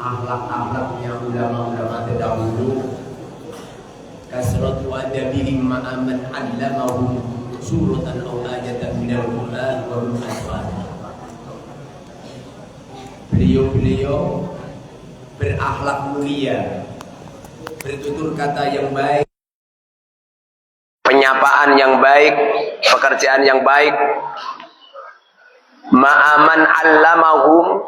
akhlak-akhlaknya ulama-ulama terdahulu. Kasratu adabihim ma'aman 'allamahum suratan aw ayatan minal Qur'an wa hum atfal. Beliau-beliau berakhlak mulia, bertutur kata yang baik, penyapaan yang baik, pekerjaan yang baik. Ma'aman 'allamahum,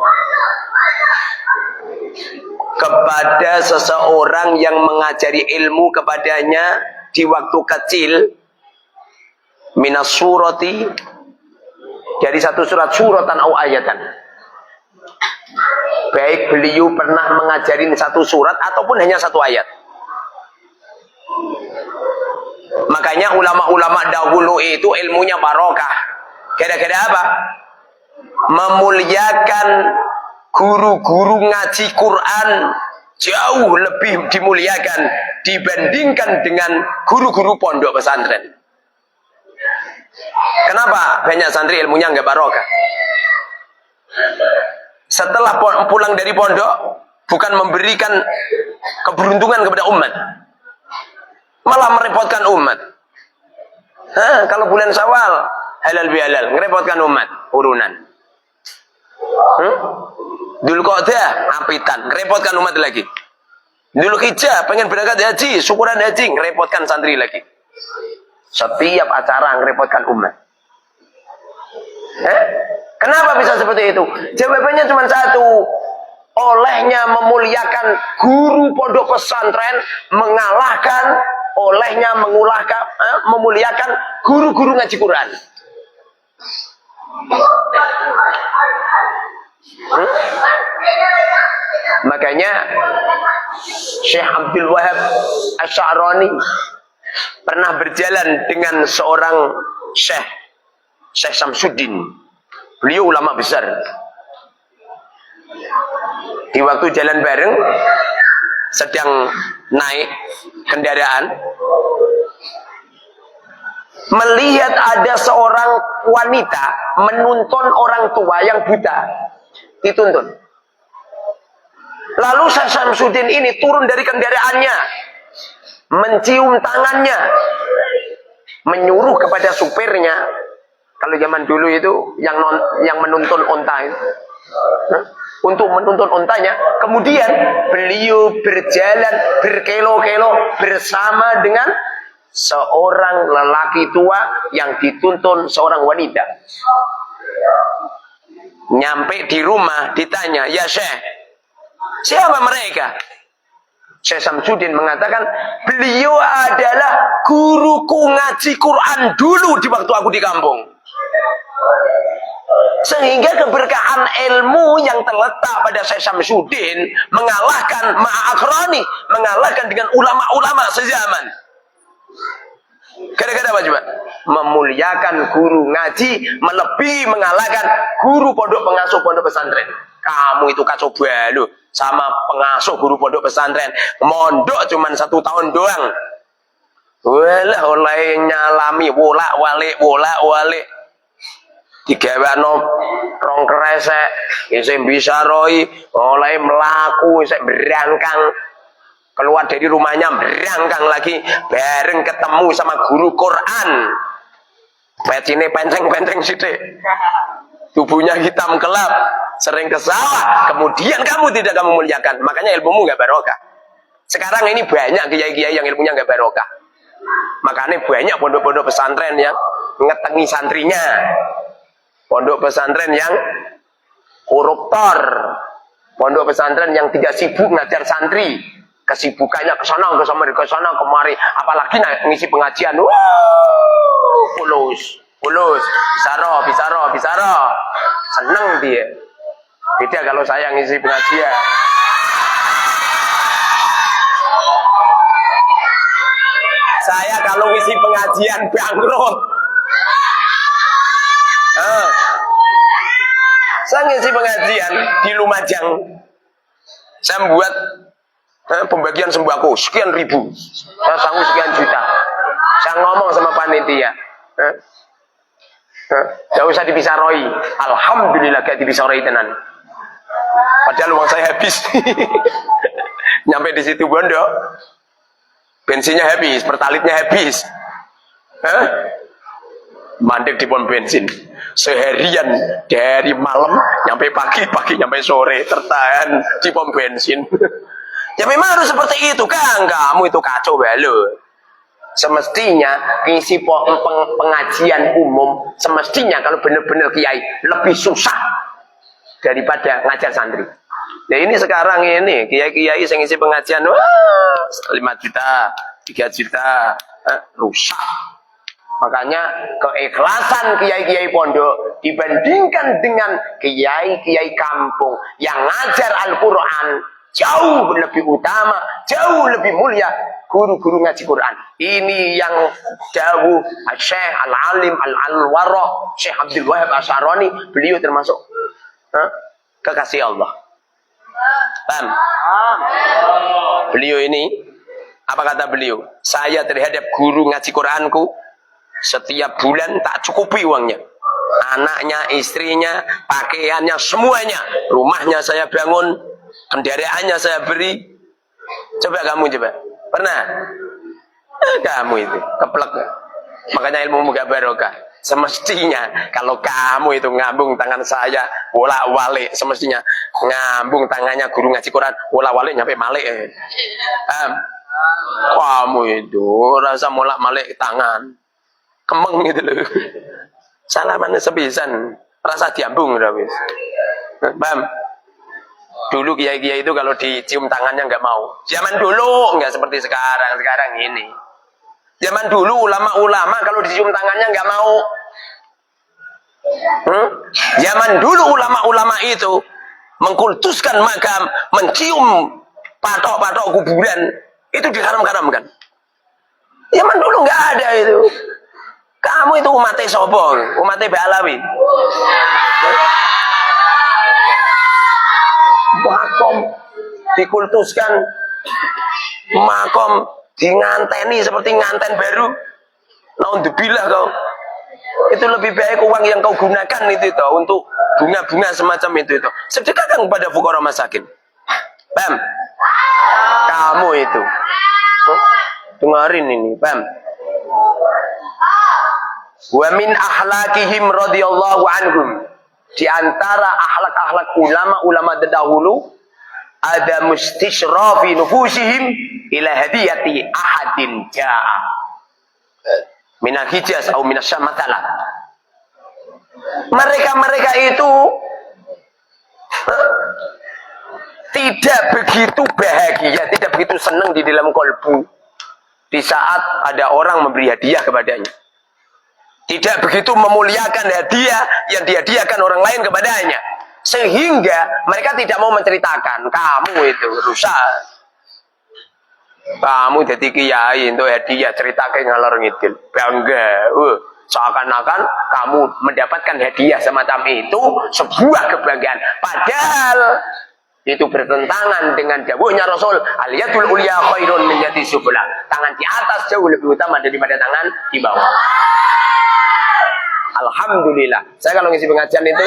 kepada seseorang yang mengajari ilmu kepadanya di waktu kecil, minas surati, dari satu surat, suratan au ayatan. Baik beliau pernah mengajarin satu surat ataupun hanya satu ayat. Makanya ulama-ulama dahulu itu ilmunya barokah. Gara-gara apa? Memuliakan guru-guru ngaji Quran jauh lebih dimuliakan dibandingkan dengan guru-guru pondok pesantren. Kenapa banyak santri ilmunya nggak barokah? Setelah pulang dari pondok, bukan memberikan keberuntungan kepada umat, malah merepotkan umat. Kalau bulan Syawal halal bihalal, ngerepotkan umat urunan. Dzulqa'dah apitan, ngerepotkan umat lagi. Dzulhijjah pengen berangkat haji, syukuran haji, ngerepotkan santri lagi. Setiap acara ngerepotkan umat. Kenapa bisa seperti itu? Jawabannya cuma satu. Olehnya memuliakan guru pondok pesantren mengalahkan olehnya memuliakan guru-guru ngaji Quran. Makanya Syekh Abdul Wahab Asy'arani pernah berjalan dengan seorang Syekh Samsuddin. Beliau ulama besar. Di waktu jalan bareng, sedang naik kendaraan, melihat ada seorang wanita menuntun orang tua yang buta, dituntun. Lalu Syekh Samsuddin ini turun dari kendaraannya, mencium tangannya, menyuruh kepada supirnya. Kalau zaman dulu itu yang menuntun onta itu, untuk menuntun ontanya, kemudian beliau berjalan berkilo-kilo bersama dengan seorang lelaki tua yang dituntun seorang wanita. Nyampe di rumah ditanya, "Ya Syekh, siapa mereka?" Syekh Samsuddin mengatakan, "Beliau adalah guruku ngaji Quran dulu di waktu aku di kampung." Sehingga keberkahan ilmu yang terletak pada Syekh Samsuddin mengalahkan ma'akroni, mengalahkan dengan ulama-ulama sezaman. Gara-gara apa coba? Memuliakan guru ngaji melebihi mengalahkan guru pengasuh pondok pesantren. Kamu itu kacau balau sama pengasuh guru pondok pesantren. Mondok cuma 1 tahun doang. Walah oleh nyalami bolak-balik. Digawano rong kresek, isih bisa roi, oleh melaku, isih berangkang. Keluar dari rumahnya berangkang lagi, bareng ketemu sama guru Quran. Pecine penceng-penceng sithik. Tubuhnya hitam gelap, sering ke sawah, kemudian kamu tidak kamu muliakan. Makanya ilmumu nggak barokah. Sekarang ini banyak kiai-kiai yang ilmunya nggak barokah. Makanya banyak pondok-pondok pesantren yang ngetengi santrinya. Pondok pesantren yang koruptor, pondok pesantren yang tidak sibuk ngajar santri, kesibukannya ke sana kemari, apalagi ngisi pengajian. Pulus, bisaro, seneng dia. Beda kalau saya ngisi pengajian. Saya kalau ngisi pengajian bangkrut. Saya ngisi pengajian di Lumajang. Saya membuat pembagian sembako sekian ribu. Saya sanggup sekian juta. Saya ngomong sama panitia. Gak usah dipisaroi. Alhamdulillah gak dipisaroi tenan. padahal uang saya habis. Nyampe di situ bondo, bensinnya habis, pertalitnya habis. Mandek di pom bensin seharian, dari malam nyampe pagi nyampe sore tertahan di pom bensin. Ya memang harus seperti itu kan, kamu itu kacau balo. Semestinya isi pengajian umum, semestinya kalau benar-benar kiai lebih susah daripada ngajar santri. Nah ini sekarang ini kiai-kiai yang isi pengajian, wah 5 juta, 3 juta, rusak. Makanya keikhlasan kiai-kiai pondok dibandingkan dengan kiai-kiai kampung yang ngajar Al-Quran jauh lebih utama, jauh lebih mulia guru-guru ngaji Quran. Ini yang dawuh Syekh Al-Alim Al-Alwara, Syekh Abdul Wahab Asy'arani, beliau termasuk kekasih Allah. Paham? Beliau ini, apa kata beliau? Saya terhadap guru ngaji Quranku setiap bulan tak cukupi uangnya. Anaknya, istrinya, pakaiannya, semuanya. Rumahnya saya bangun, kendaraannya saya beri. Coba kamu coba. Pernah? Kamu itu keplek. Makanya ilmu gak barokah. Semestinya kalau kamu itu ngambung tangan saya bolak-balik, semestinya ngambung tangannya guru ngaji Quran bolak-balik nyampe malik. Kamu itu rasa bolak-balik tangan. Kemeng gitu loh. Salaman sepisan, rasa diambung udah wis. Paham? Dulu kiai-kiai itu kalau dicium tangannya nggak mau. Zaman dulu nggak seperti sekarang. Sekarang ini. Zaman dulu ulama-ulama kalau dicium tangannya nggak mau. Zaman dulu ulama-ulama itu mengkultuskan makam, mencium patok-patok kuburan, itu diharam-haramkan. Zaman dulu nggak ada itu. Kamu itu umatnya sopo? Umatnya Balawi. Makom dikultuskan, makom nganteni seperti nganten baru. Naudzubillah kau. Itu lebih baik uang yang kau gunakan itu untuk bunga-bunga semacam itu. Sedekahkan kepada fuqara masakin. Paham? Kamu itu. Dengarin ini, paham? Wa min ahlakihim radhiyallahu anhum, di antara akhlak-akhlak ulama-ulama terdahulu ada mustishrafi nufusihim ila hadiyati ahadin jaa minal Hijaz atau minas Syam mathalan. Mereka itu tidak begitu bahagia, tidak begitu senang di dalam kolbu di saat ada orang memberi hadiah kepadanya. Tidak begitu memuliakan hadiah yang dihadiahkan orang lain kepadanya. Sehingga mereka tidak mau menceritakan. Kamu itu rusak. Kamu jadi kiai untuk hadiah, ceritakan ngalor ngidul. Bangga. Seakan-akan kamu mendapatkan hadiah semacam itu sebuah kebanggaan. Padahal itu bertentangan dengan dawuhnya Rasul, al-yadul ulya khairun min yadi sufla. Tangan di atas jauh lebih utama daripada tangan di bawah. Alhamdulillah. Saya kalau ngisi pengajian itu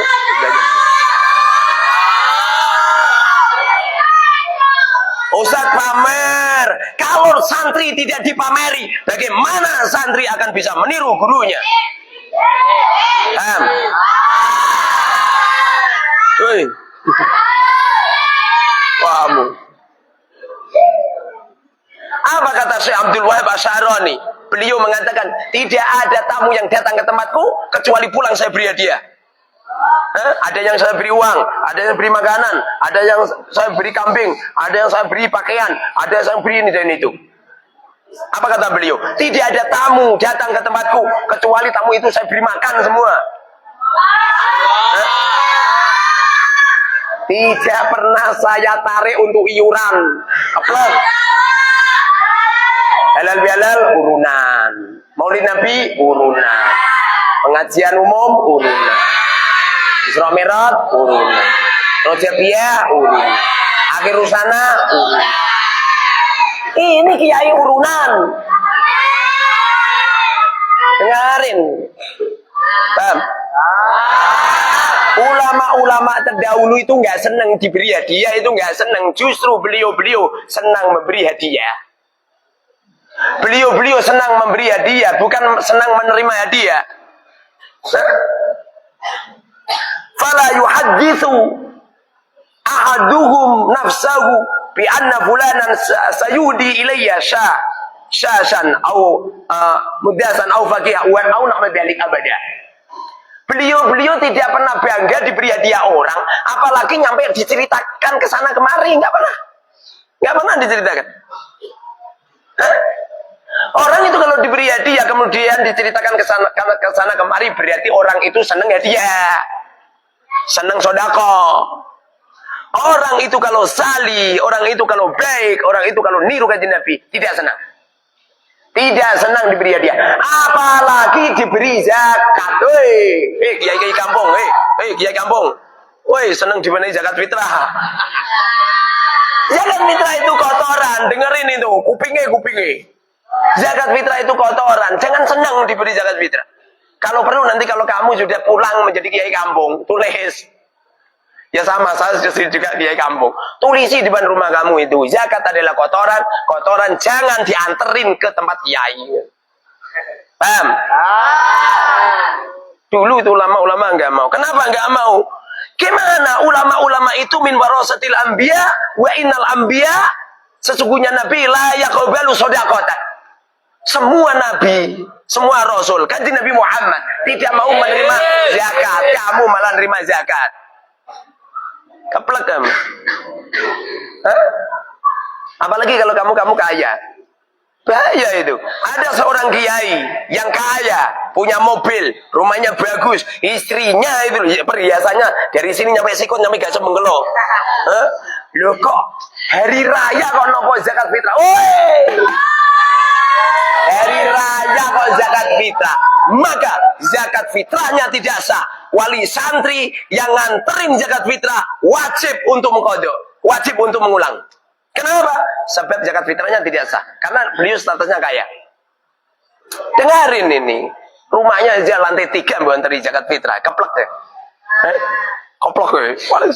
Ustaz pamer. Kalau santri tidak dipameri, bagaimana santri akan bisa meniru gurunya? Woi. Kamu. Apa kata Syekh Abdul Wahab Asy'arani? Beliau mengatakan, tidak ada tamu yang datang ke tempatku kecuali pulang saya beri hadiah. Ada yang saya beri uang, ada yang beri makanan, ada yang saya beri kambing, ada yang saya beri pakaian, ada yang saya beri ini dan itu. Apa kata beliau? Tidak ada tamu datang ke tempatku kecuali tamu itu saya beri makan semua. Tidak pernah saya tarik untuk iuran. Keplek. Halal bihalal urunan. Maulid Nabi urunan. Pengajian umum urunan. Isra Mi'raj urunan. Rojabiyah urunan. Akhir Rusana urunan. Ini kiai urunan. Dengarin. Paham? Ulama-ulama terdahulu itu nggak senang diberi hadiah, itu nggak senang. Justru beliau-beliau senang memberi hadiah. Beliau-beliau senang memberi hadiah, bukan senang menerima hadiah. Fala yuhadditsu ahaduhum nafsahu bi anna fulanan sayudi ilayya syashan au mudasan au faqih wa au nahma dzalik abada. Beliau tidak pernah bangga diberi hadiah orang, apalagi nyampe diceritakan ke sana kemari, nggak pernah diceritakan. Orang itu kalau diberi hadiah kemudian diceritakan ke sana kemari, berarti orang itu senang hadiah, senang sodako. Orang itu kalau salih, orang itu kalau baik, orang itu kalau niru kanjeng Nabi, tidak senang. Tidak senang diberi hadiah, apalagi diberi zakat. Kiai kampung, kiai kampung, senang diberi zakat fitrah. Zakat fitrah itu kotoran, dengerin itu, kupingnya. Zakat fitrah itu kotoran, jangan senang diberi zakat fitrah. Kalau perlu nanti kalau kamu sudah pulang menjadi kiai kampung, tulis. Ya sama, saya juga kiai kampung. Tulisi di depan rumah kamu itu, zakat adalah kotoran jangan dianterin ke tempat kiai. Paham? Dulu itu ulama-ulama enggak mau. Kenapa enggak mau? Gimana ulama-ulama itu min warasatil anbiya wa innal anbiya, sesungguhnya nabi la yaqbalu shadaqatan. Semua nabi, semua rasul, kanjeng Nabi Muhammad tidak mau menerima zakat, kamu malah menerima zakat. Keplek kamu. Apalagi kalau kamu kaya. Bahaya itu. Ada seorang kiai yang kaya, punya mobil, rumahnya bagus, istrinya itu perhiasannya dari sini nyampe sikut nyampe gak semenggelo. Loh kok hari raya kok nopo zakat fitrah? Hari raya kok zakat fitrah? Maka zakat fitrahnya tidak sah. Wali santri yang nganterin zakat fitrah wajib untuk mengkodok, wajib untuk mengulang. Kenapa? Sebab zakat fitrahnya tidak sah. Karena beliau statusnya kaya. Dengarin ini, rumahnya aja lantai 3 bukan dari zakat fitrah, keplek ya. Keplek ya, wali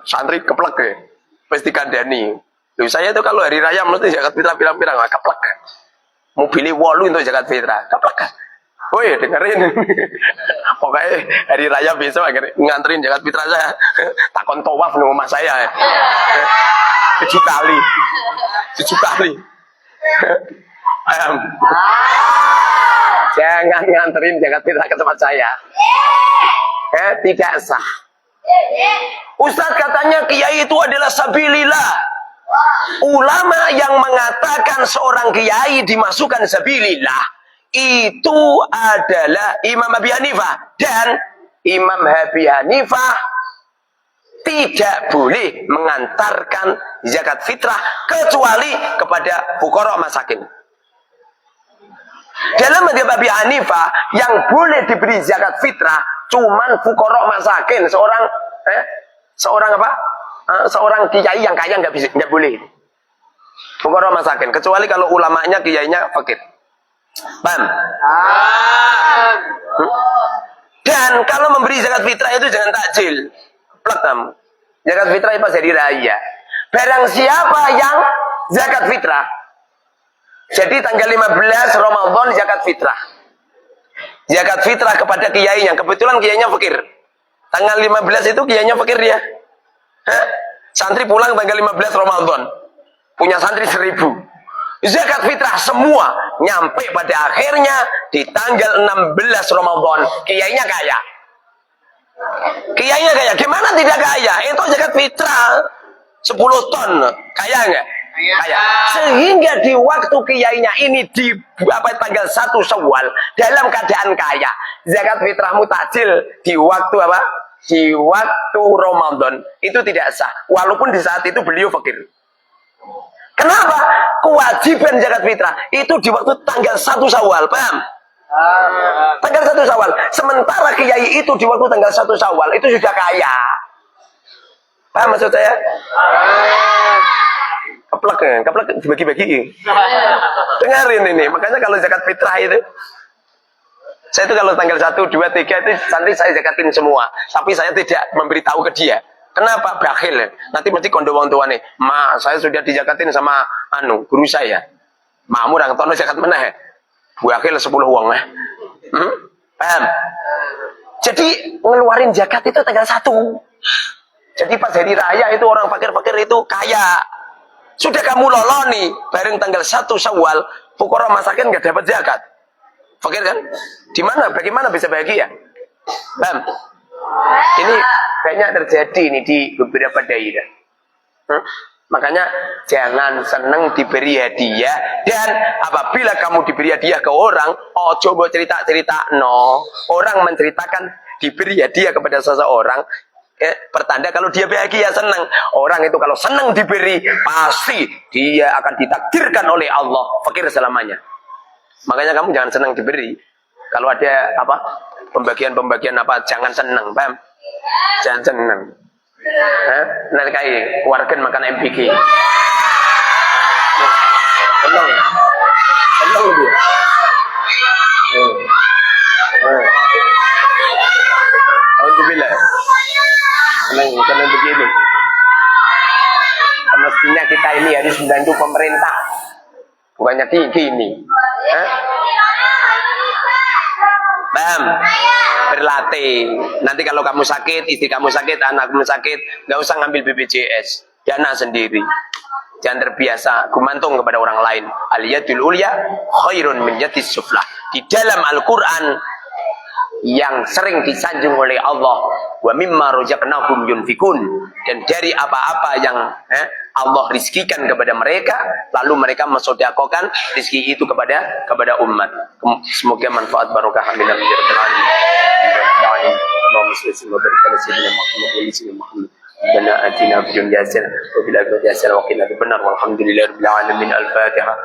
santri keplek ya. Pasti kandani. Loh, saya itu kalau hari raya mesti zakat fitrah pirang-pirang, keplek ya. Mau pilih 8 untuk zakat fitrah, keplek ya. Woi, dengerin. Pokoknya hari raya besok nganterin zakat fitrah saya. Takon tawaf di rumah saya. 7 kali. Jangan nganterin zakat fitrah ke tempat saya. Tidak sah. Ustaz katanya kiai itu adalah sabilillah. Ulama yang mengatakan seorang kiai dimasukkan sabilillah itu adalah Imam Abi Hanifah, dan Imam Abi Hanifah tidak boleh mengantarkan zakat fitrah kecuali kepada fuqara masakin. Dalam mazhab Abi Hanifah yang boleh diberi zakat fitrah cuman fuqara masakin, seorang kiai yang kaya nggak boleh. Fuqara masakin, kecuali kalau ulamanya kiainya fakir. Paham? Dan kalau memberi zakat fitrah itu jangan takjil. Plek kamu. Zakat fitrah itu pas hari raya. Barang siapa yang zakat fitrah, jadi tanggal 15 Ramadan zakat fitrah. Zakat fitrah kepada kiainya. Kebetulan kiainya fakir. Tanggal 15 itu kiainya fakir dia. Santri pulang tanggal 15 Ramadan. Punya santri 1000. Zakat fitrah semua nyampe pada akhirnya di tanggal 16 Ramadan. Kiainya kaya. Gimana tidak kaya? Itu zakat fitrah 10 ton. Kaya enggak? Kaya. Sehingga di waktu kiainya ini di tanggal 1 Syawal dalam keadaan kaya. Zakat fitrahmu takjil di waktu apa? Di waktu Ramadan itu tidak sah. Walaupun di saat itu beliau fakir. Kenapa? Kewajiban zakat fitrah itu di waktu tanggal 1 Syawal, paham? Tanggal 1 Syawal. Sementara kiai itu di waktu tanggal 1 Syawal itu sudah kaya. Paham maksud saya? Keplek dibagi-bagi. Dengarin ini. Makanya kalau zakat fitrah itu Saya itu kalau tanggal 1, 2, 3 itu santri saya zakatin semua. Tapi saya tidak memberitahu ke dia. Kenapa? Bakhil. Nanti mesti kondo wong tuane. Ma, saya sudah dijakatin sama guru saya. Makmu orang tono zakat meneh. Bakhil 10 wong. Paham? Jadi ngeluarin zakat itu tanggal 1. Jadi pas hari raya itu orang fakir-fakir itu kaya. Sudah kamu loloni bareng tanggal 1 Syawal, fuqara masakin enggak dapat zakat. Fakir kan? Di mana? Bagaimana bisa bahagia? Paham? Ini banyak terjadi ini di beberapa daerah. Makanya jangan seneng diberi hadiah, dan apabila kamu diberi hadiah ke orang, coba cerita-cerita orang menceritakan diberi hadiah kepada seseorang, pertanda kalau dia bahagia, senang. Orang itu kalau senang diberi, pasti dia akan ditakdirkan oleh Allah fakir selamanya. Makanya kamu jangan senang diberi. Kalau ada pembagian jangan senang, paham? Jangan senang. Nanti kayak warga makan MPK. Senang dia. Alhamdulillah. Senang begini. Semestinya kita ini harus membantu pemerintah. Bukannya gini. Paham? Berlatih. Nanti kalau kamu sakit, istri kamu sakit, anak kamu sakit, nggak usah ngambil BPJS, dana sendiri. Jangan terbiasa gumantung kepada orang lain. Al-yadul ulya khairun min yadis suflah. Di dalam Al-Quran yang sering disanjung oleh Allah, wa mimma razaqnahum yunfikun, dan dari apa-apa yang Allah rizkikan kepada mereka, lalu mereka mensedekahkan rizki itu kepada umat. Semoga manfaat barokah amin amin ya rabbal alamin. Allahumma shalli wa barik ala sayyidina Muhammad wa ala sayyidina Muhammad. Rabbana atina fid dunya hasanah wa fil akhirati hasanah wa qina adzabannar. Walhamdulillahirabbil alamin. Al-Fatihah.